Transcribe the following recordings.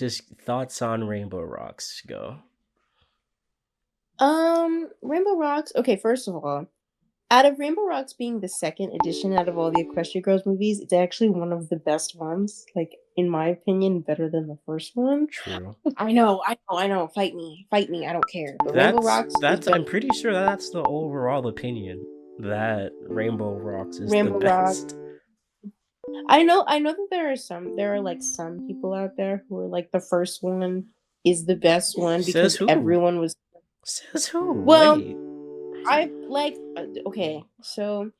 Just thoughts on Rainbow Rocks. Go. Rainbow Rocks. Okay, first of all, out of Rainbow Rocks being the second edition out of all the Equestria Girls movies, it's actually one of the best ones. Like, in my opinion, better than the first one. True. I know. Fight me. I don't care. But Rainbow Rocks is That's. better. I'm pretty sure that's the overall opinion that Rainbow Rocks is the Rainbow Rocks. best. I know that there are like some people out there who are like the first one is the best one Says because who? everyone was Says who? well, Wait. I like okay, so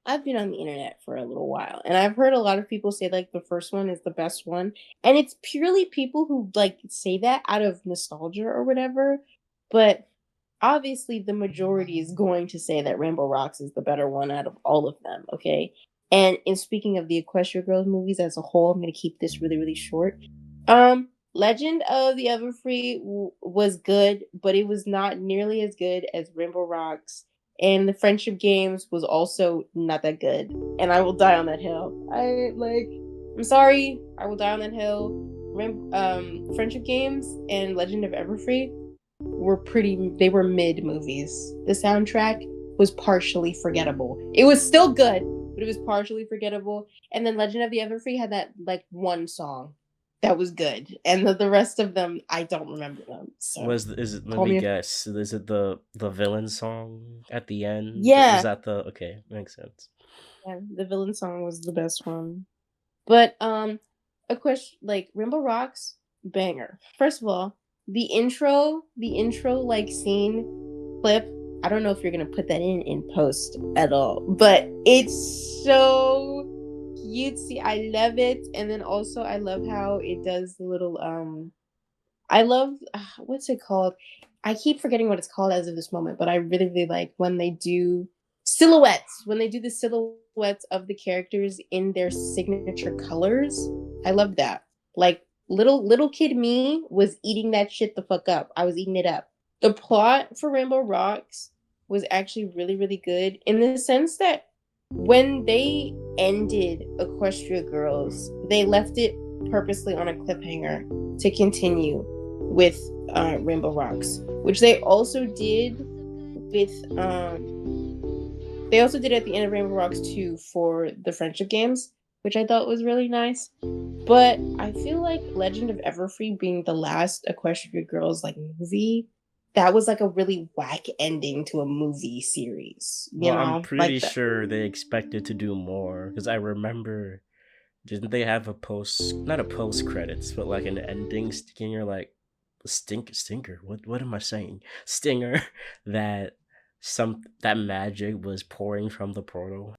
I've been on the internet for a little while and I've heard a lot of people say like the first one is the best one. And it's purely people who like say that out of nostalgia or whatever. But obviously the majority is going to say that Rainbow Rocks is the better one out of all of them, okay? And in speaking of the Equestria Girls movies as a whole, I'm going to keep this really, really short. Legend of the Everfree was good, but it was not nearly as good as Rainbow Rocks. And the Friendship Games was also not that good. And I will die on that hill. I'm sorry, I will die on that hill. Friendship Games and Legend of Everfree they were mid movies. The soundtrack was partially forgettable. It was still good, but it was partially forgettable. And then Legend of the Everfree had that like one song that was good, and the rest of them I don't remember them. So Is it? Let call me me a guess. Is it the villain song at the end? Was yeah. that the? Okay, makes sense. Yeah, the villain song was the best one. But a question like Rainbow Rocks banger. First of all, the intro like scene clip. I don't know if you're gonna put that in post at all, but it's so cutesy. I love it, and then also I love how it does the little I love what's it called? I keep forgetting what it's called as of this moment, but I really, really like when they do silhouettes. When they do the silhouettes of the characters in their signature colors, I love that. Like little kid me was eating that shit the fuck up. I was eating it up. The plot for Rainbow Rocks was actually really, really good in the sense that when they ended Equestria Girls, they left it purposely on a cliffhanger to continue with Rainbow Rocks, which they also did with they also did at the end of Rainbow Rocks 2 for the Friendship Games, which I thought was really nice. But I feel like Legend of Everfree being the last Equestria Girls like movie, that was like a really whack ending to a movie series. You Well, I'm know, like pretty that. sure they expected to do more because I remember, didn't they have not a post credits, but like an ending stinger, like stinker. What am I saying? Stinger that that magic was pouring from the portal.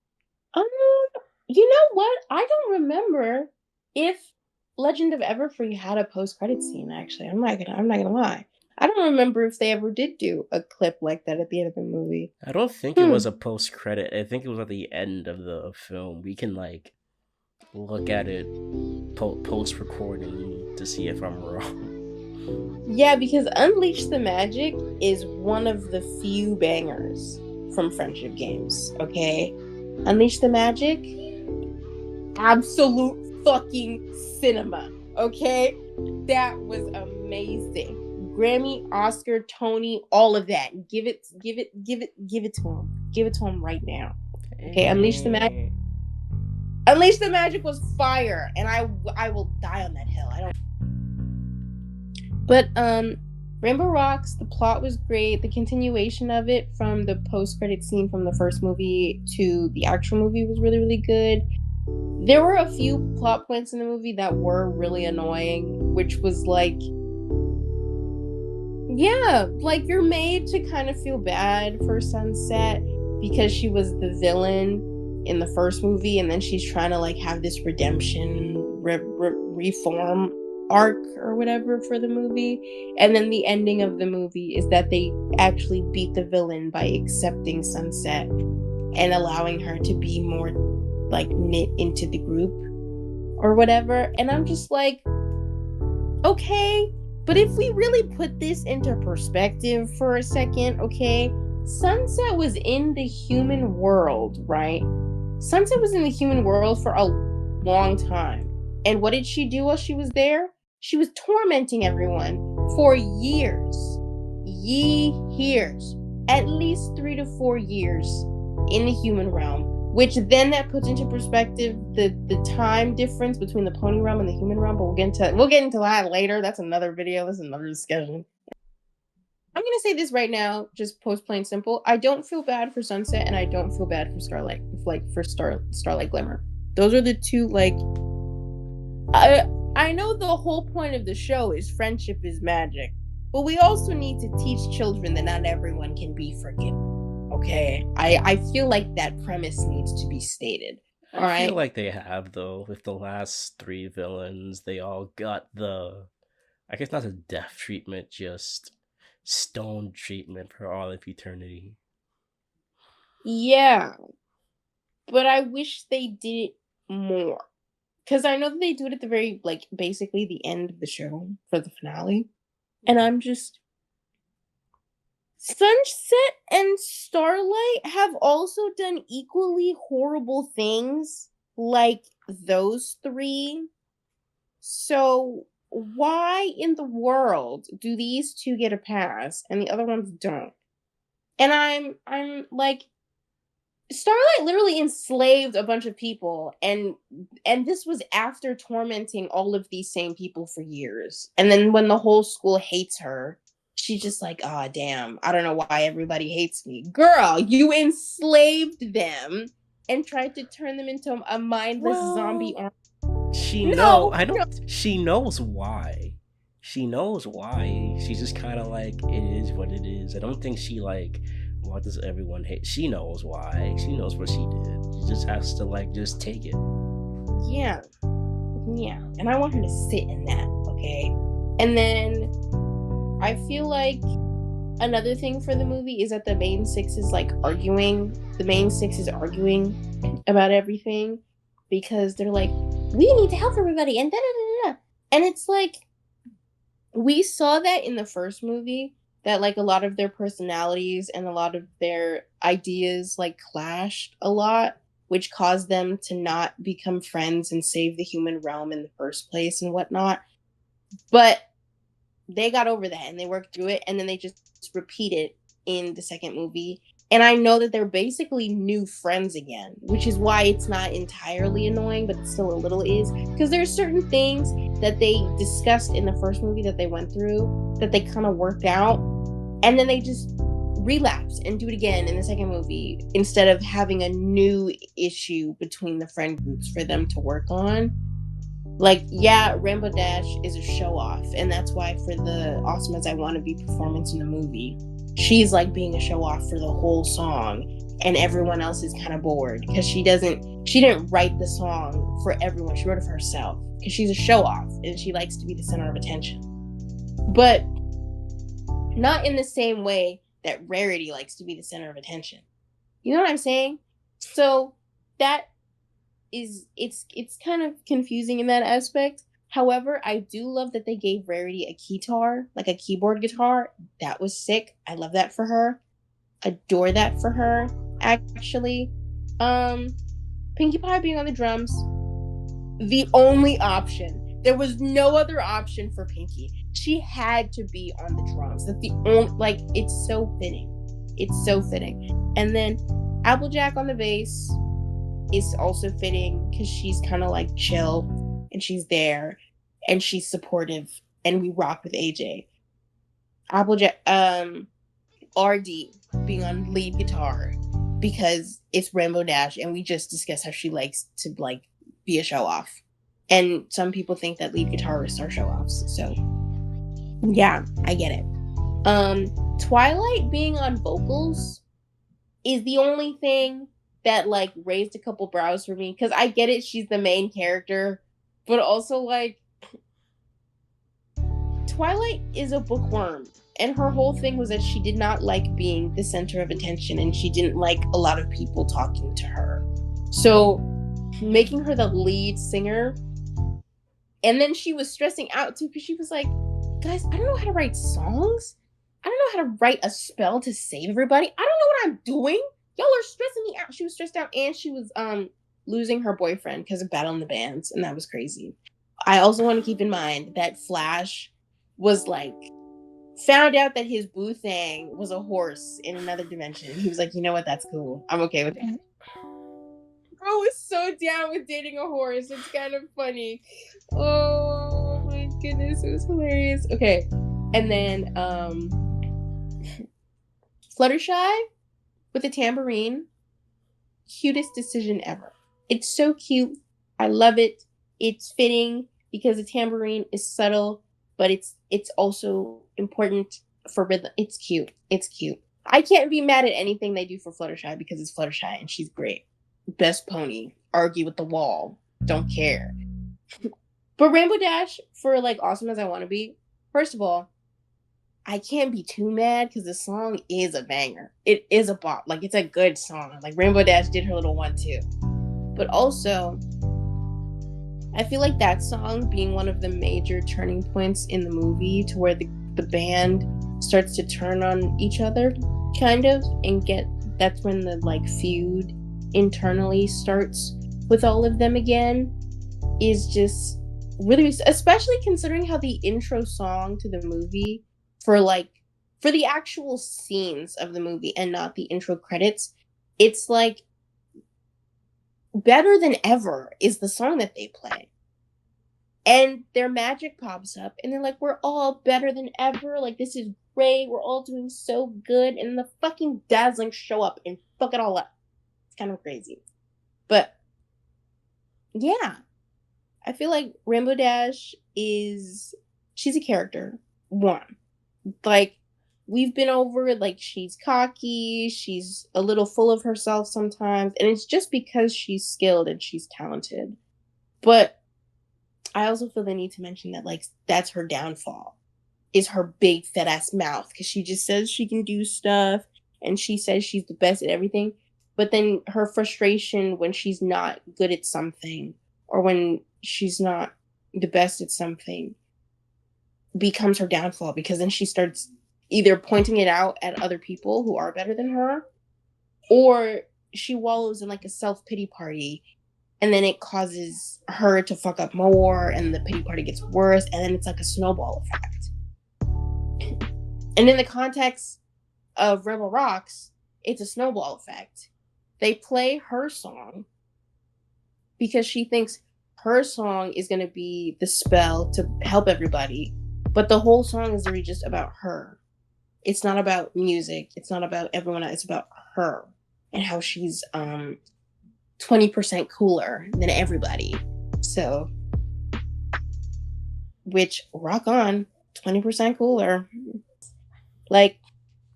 Um, you know what? I don't remember if Legend of Everfree had a post credit scene. Actually, I'm not gonna lie. I don't remember if they ever did do a clip like that at the end of the movie. I don't think it was a post credit. I think it was at the end of the film. We can like look at it post recording to see if I'm wrong. Yeah, because Unleash the Magic is one of the few bangers from Friendship Games. Okay, Unleash the Magic, absolute fucking cinema. Okay, that was amazing. Grammy, Oscar, Tony, all of that. Give it to him. Give it to him right now. Okay, Unleash the Magic. Unleash the Magic was fire, and I will die on that hill. I don't. But Rainbow Rocks, the plot was great. The continuation of it from the post-credit scene from the first movie to the actual movie was really, really good. There were a few plot points in the movie that were really annoying, which was like, yeah, like you're made to kind of feel bad for Sunset because she was the villain in the first movie, and then she's trying to like have this redemption reform arc or whatever for the movie, and then the ending of the movie is that they actually beat the villain by accepting Sunset and allowing her to be more like knit into the group or whatever. And I'm just like, okay, but if we really put this into perspective for a second, okay, Sunset was in the human world, right? Sunset was in the human world for a long time. And what did she do while she was there? She was tormenting everyone for years. Years. At least 3 to 4 years in the human realm. Which then that puts into perspective the time difference between the pony realm and the human realm, but we'll get into that later. That's another video. That's another discussion. I'm gonna say this right now, just post plain simple. I don't feel bad for Sunset, and I don't feel bad for Starlight, Starlight Glimmer. Those are the two. Like, I know the whole point of the show is friendship is magic, but we also need to teach children that not everyone can be forgiven. Okay, I feel like that premise needs to be stated. All I feel right. like they have, though. With the last 3 villains, they all got the, I guess not the death treatment, just stone treatment for all of eternity. Yeah, but I wish they did it more. Because I know that they do it at the very, like, basically the end of the show for the finale. And I'm just. Sunset and Starlight have also done equally horrible things like those three. So why in the world do these two get a pass and the other ones don't? And I'm like, Starlight literally enslaved a bunch of people, and this was after tormenting all of these same people for years. And then when the whole school hates her, she's just like, "Ah, oh, damn, I don't know why everybody hates me." Girl, you enslaved them and tried to turn them into a mindless zombie army. She No, she knows why. She knows why. She's just kind of like, it is what it is. I don't think she like, why does everyone hate? She knows why. She knows what she did. She just has to like just take it. Yeah. And I want her to sit in that, okay? And then I feel like another thing for the movie is that the main six is like arguing. The main six is arguing about everything because they're like, we need to help everybody, and da-da-da-da. And it's like, we saw that in the first movie, that like a lot of their personalities and a lot of their ideas like clashed a lot, which caused them to not become friends and save the human realm in the first place and whatnot. But they got over that and they worked through it, and then they just repeat it in the second movie. And I know that they're basically new friends again, which is why it's not entirely annoying, but it still a little is. Because there's certain things that they discussed in the first movie that they went through that they kind of worked out, and then they just relapse and do it again in the second movie instead of having a new issue between the friend groups for them to work on. Like, yeah, Rainbow Dash is a show off, and that's why for the Awesome As I Want to Be performance in the movie, she's like being a show off for the whole song, and everyone else is kind of bored because she didn't write the song for everyone. She wrote it for herself because she's a show off and she likes to be the center of attention, but not in the same way that Rarity likes to be the center of attention. You know what I'm saying? So that is, it's kind of confusing in that aspect. However, I do love that they gave Rarity a keytar, like a keyboard guitar. That was sick. I love that for her. Adore that for her, actually. Pinkie Pie being on the drums, the only option. There was no other option for Pinkie. She had to be on the drums. That's the only, like, it's so fitting. It's so fitting. And then Applejack on the bass is also fitting because she's kind of like chill and she's there and she's supportive and we rock with AJ. Applejack, RD being on lead guitar because it's Rainbow Dash and we just discussed how she likes to like be a show off. And some people think that lead guitarists are show offs. So yeah, I get it. Twilight being on vocals is the only thing that like raised a couple brows for me, because I get it, she's the main character, but also like Twilight is a bookworm, and her whole thing was that she did not like being the center of attention and she didn't like a lot of people talking to her. So making her the lead singer, and then she was stressing out too because she was like, guys, I don't know how to write songs. I don't know how to write a spell to save everybody. I don't know what I'm doing. Y'all are stressing me out. She was stressed out, and she was losing her boyfriend because of Battle in the Bands, and that was crazy. I also want to keep in mind that Flash was like found out that his boo thing was a horse in another dimension. He was like, you know what, that's cool. I'm okay with that. Bro was so down with dating a horse. It's kind of funny. Oh my goodness, it was hilarious. Okay. And then Fluttershy with a tambourine. Cutest decision ever. It's so cute. I love it. It's fitting because the tambourine is subtle, but it's also important for rhythm. It's cute. It's cute. I can't be mad at anything they do for Fluttershy because it's Fluttershy and she's great. Best pony. Argue with the wall. Don't care. But Rainbow Dash, for like awesome as I want to be, first of all, I can't be too mad because the song is a banger. It is a bop. Like, it's a good song. Like, Rainbow Dash did her little one too. But also, I feel like that song being one of the major turning points in the movie to where the band starts to turn on each other, kind of, and that's when the like feud internally starts with all of them again, is just really, especially considering how the intro song to the movie for the actual scenes of the movie and not the intro credits, it's like Better Than Ever is the song that they play. And their magic pops up and they're like, we're all better than ever. Like, this is great. We're all doing so good. And the fucking Dazzling show up and fuck it all up. It's kind of crazy. But yeah, I feel like Rainbow Dash she's a character. One. Like, we've been over, like, she's cocky, she's a little full of herself sometimes, and it's just because she's skilled and she's talented. But I also feel the need to mention that, like, that's her downfall, is her big fat ass mouth, because she just says she can do stuff, and she says she's the best at everything, but then her frustration when she's not good at something, or when she's not the best at something, becomes her downfall, because then she starts either pointing it out at other people who are better than her, or she wallows in like a self-pity party, and then it causes her to fuck up more, and the pity party gets worse, and then it's like a snowball effect. And in the context of Rebel Rocks, it's a snowball effect. They play her song because she thinks her song is going to be the spell to help everybody, but the whole song is really just about her. It's not about music. It's not about everyone else. It's about her and how she's 20% cooler than everybody. So, which, rock on, 20% cooler. Like,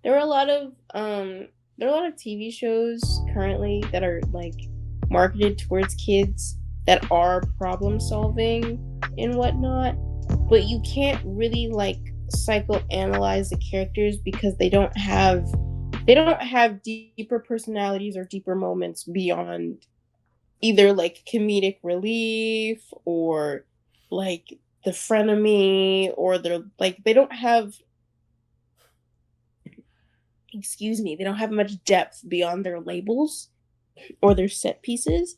there are a lot of TV shows currently that are like marketed towards kids that are problem solving and whatnot, but you can't really like psychoanalyze the characters because they don't have deeper personalities or deeper moments beyond either like comedic relief or like the frenemy, or they're like, they don't have much depth beyond their labels or their set pieces.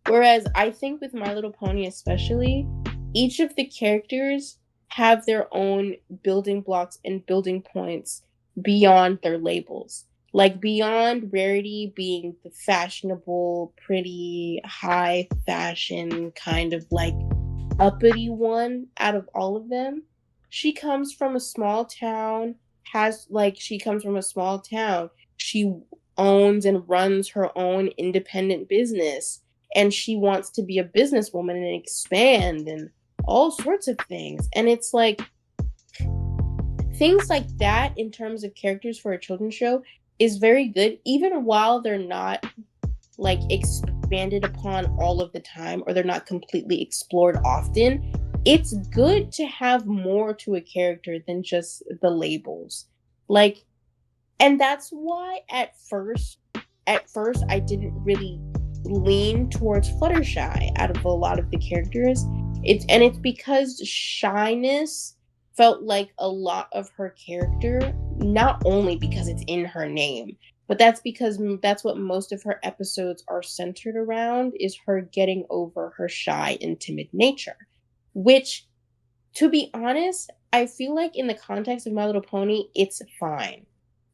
Whereas I think with My Little Pony especially, each of the characters have their own building blocks and building points beyond their labels. Like, beyond Rarity being the fashionable, pretty, high fashion, kind of like uppity one out of all of them, she comes from a small town, she owns and runs her own independent business, and she wants to be a businesswoman and expand and all sorts of things. And it's like, things like that in terms of characters for a children's show is very good, even while they're not like expanded upon all of the time, or they're not completely explored often. It's good to have more to a character than just the labels. Like, and that's why at first I didn't really lean towards Fluttershy out of a lot of the characters. It's because shyness felt like a lot of her character, not only because it's in her name, but that's because that's what most of her episodes are centered around, is her getting over her shy and timid nature. which, to be honest, I feel like in the context of My Little Pony, it's fine.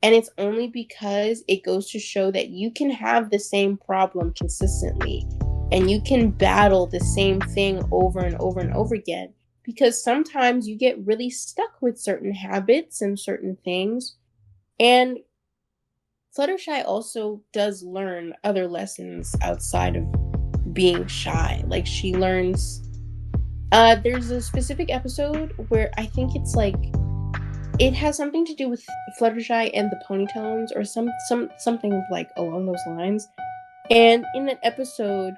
And it's only because it goes to show that you can have the same problem consistently and you can battle the same thing over and over and over again. Because sometimes you get really stuck with certain habits and certain things. And Fluttershy also does learn other lessons outside of being shy. Like she learns there's a specific episode where I think it's like it has something to do with Fluttershy and the Ponytones or something like along those lines. And in that episode,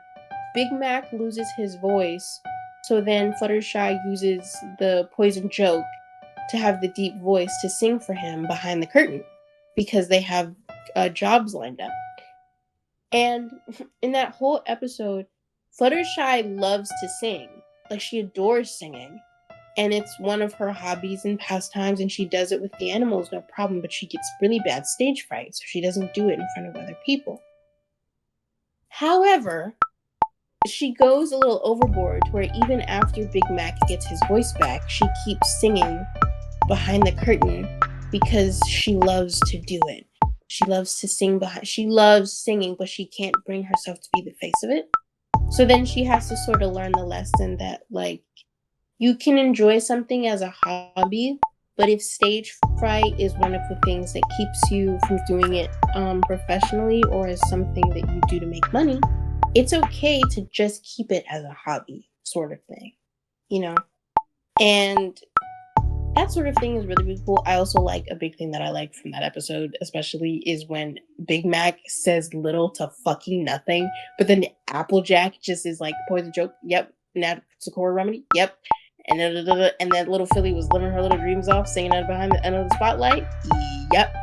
Big Mac loses his voice, so then Fluttershy uses the poison joke to have the deep voice to sing for him behind the curtain because they have jobs lined up. And in that whole episode, Fluttershy loves to sing. Like she adores singing. And it's one of her hobbies and pastimes, and she does it with the animals, no problem, but she gets really bad stage fright, so she doesn't do it in front of other people. However, she goes a little overboard to where even after Big Mac gets his voice back, she keeps singing behind the curtain because she loves to do it. She loves to sing she loves singing, but she can't bring herself to be the face of it. So then she has to sort of learn the lesson that, like, you can enjoy something as a hobby, but if stage fright is one of the things that keeps you from doing it professionally or as something that you do to make money, it's okay to just keep it as a hobby sort of thing, you know? And that sort of thing is really, really cool. I also like a big thing that I like from that episode, especially, is when Big Mac says little to fucking nothing, but then Applejack just is like, poison joke, yep, now Sakura remedy, yep. And then little Philly was living her little dreams off, singing out behind the end of the spotlight. Yep.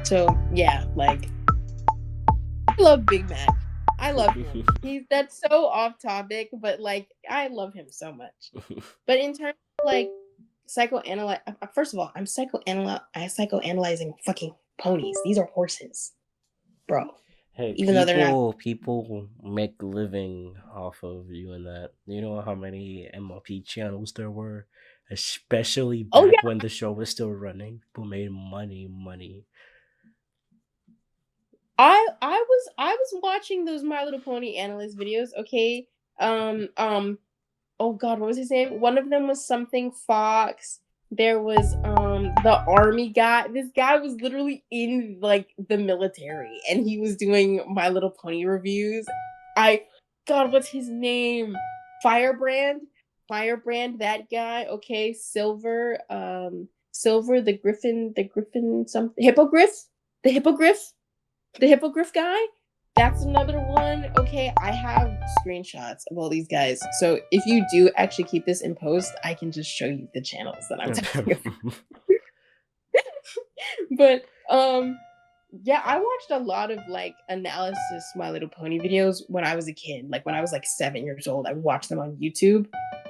So yeah, like I love Big Mac. I love him. That's so off topic, but like I love him so much. But in terms of like psychoanalyze, first of all, I'm psychoanalyzing fucking ponies. These are horses, bro. Hey, Even though they're not. people make a living off of you and that. You know how many MLP channels there were, especially Oh back yeah, when the show was still running. People made money. I was watching those My Little Pony analyst videos. Okay, oh god, what was his name? One of them was something Fox. There was the army guy. This guy was literally in like the military and he was doing My Little Pony reviews. I God, what's his name? Firebrand? Firebrand, that guy. Okay, Silver, the Griffin something the Hippogriff guy. That's another one. Okay, I have screenshots of all these guys. So if you do actually keep this in post, I can just show you the channels that I'm talking about. But yeah, I watched a lot of like analysis My Little Pony videos when I was a kid. Like when I was like 7 years old, I would watch them on YouTube.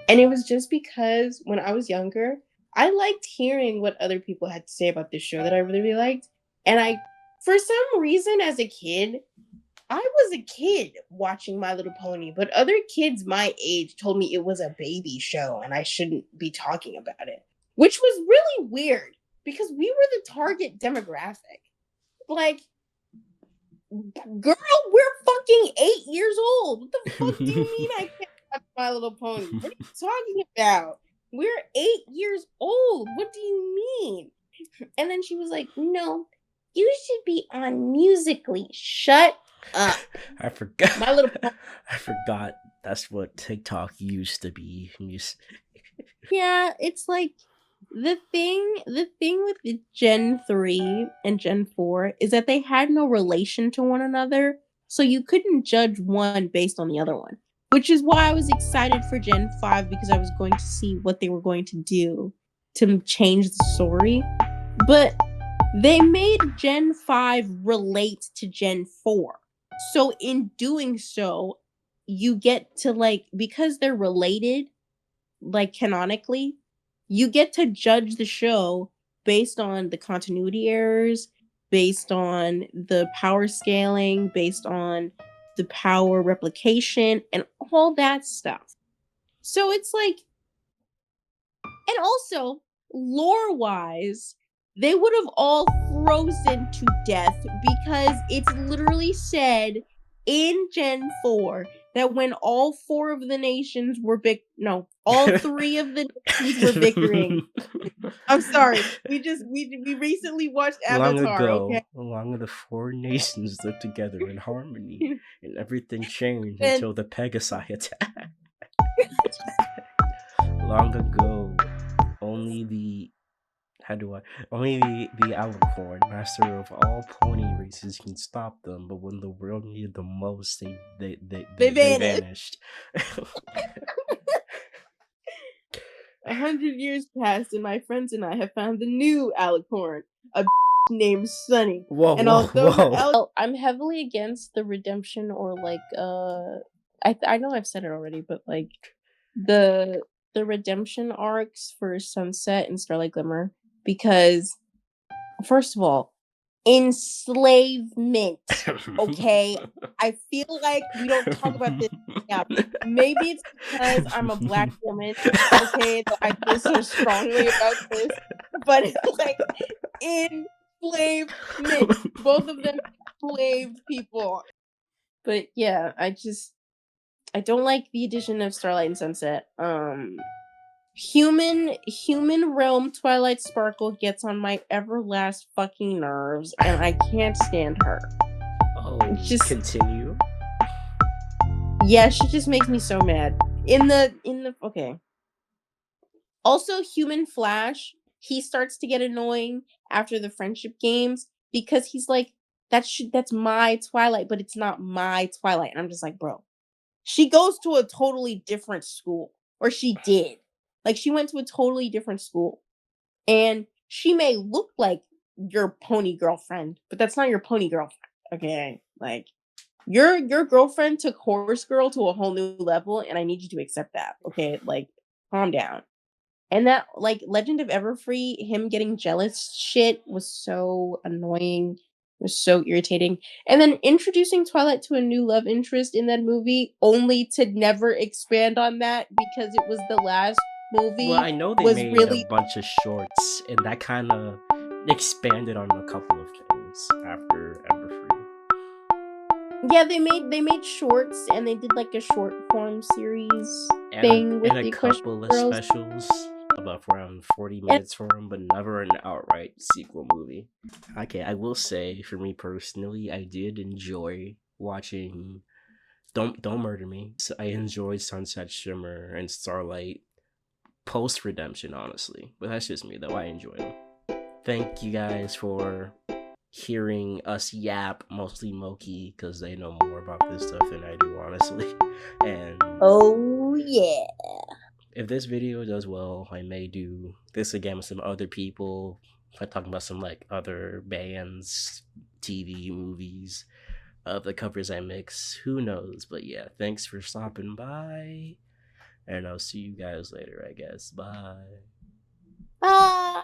And it was just because when I was younger, I liked hearing what other people had to say about this show that I really, really liked. And for some reason, as a kid, I was a kid watching My Little Pony, but other kids my age told me it was a baby show and I shouldn't be talking about it, which was really weird because we were the target demographic. Like, girl, we're fucking 8 years old. What the fuck do you mean I can't watch My Little Pony? What are you talking about? We're 8 years old. What do you mean? And then she was like, no, you should be on Musically. Shut up. I forgot. My Little Pony. I forgot. That's what TikTok used to be. Yeah, it's like the thing with the Gen 3 and Gen 4 is that they had no relation to one another, so you couldn't judge one based on the other one. Which is why I was excited for Gen 5 because I was going to see what they were going to do to change the story. But they made Gen 5 relate to Gen 4. So in doing so, you get to like, because they're related, like canonically, you get to judge the show based on the continuity errors, based on the power scaling, based on the power replication, and all that stuff. So it's like, and also lore wise, they would have all frozen to death because it's literally said in Gen 4 that when all four of the nations were all three of the nations were bickering. I'm sorry. We recently watched Avatar, okay? long the four nations lived together in harmony, and everything changed And until the Pegasi attack. Long ago, only the only the Alicorn, master of all pony races, can stop them. But when the world needed them most, they they vanished. vanished. 100 years passed, and my friends and I have found the new Alicorn, a named Sunny. Whoa, And whoa, although whoa! I'm heavily against the redemption or like I know I've said it already, but like the redemption arcs for Sunset and Starlight Glimmer, because first of all, enslavement. Okay, I feel like we don't talk about this enough. Maybe it's because I'm a black woman, okay, that I feel so strongly about this, but it's like enslavement. Both of them enslaved people. But yeah, I don't like the addition of Starlight and Sunset. Human realm Twilight Sparkle gets on my everlast fucking nerves, and I can't stand her. Oh, Just continue. yeah, she just makes me so mad. In the okay. Also, Human Flash, he starts to get annoying after the friendship games because he's like, that's my Twilight, but it's not my Twilight. And I'm just like, bro, she goes to a totally different school, or she did. Like, she went to a totally different school, and she may look like your pony girlfriend, but that's not your pony girlfriend. Okay, like your girlfriend took Horse Girl to a whole new level, and I need you to accept that. Okay, like calm down. And that like Legend of Everfree, him getting jealous shit was so annoying. It was so irritating. And then introducing Twilight to a new love interest in that movie, only to never expand on that because it was the last Well, movie, I know they was made a really bunch of shorts, and that kind of expanded on a couple of things after Everfree. yeah, they made shorts, and they did like a short form series And thing with a the Equestria couple of girls. specials, about around 40 And minutes for them, but never an outright sequel movie. Okay, I will say, for me personally, I did enjoy watching Don't Murder Me. So I enjoyed Sunset Shimmer and Starlight post redemption, honestly. But that's just me, though. I enjoy them. Thank you guys for hearing us yap, mostly Moki, because they know more about this stuff than I do, honestly. And oh yeah. if this video does well, I may do this again with some other people. I talk about some like other bands, TV, movies, of the covers I mix. Who knows? But yeah, thanks for stopping by, and I'll see you guys later, I guess. Bye. Bye.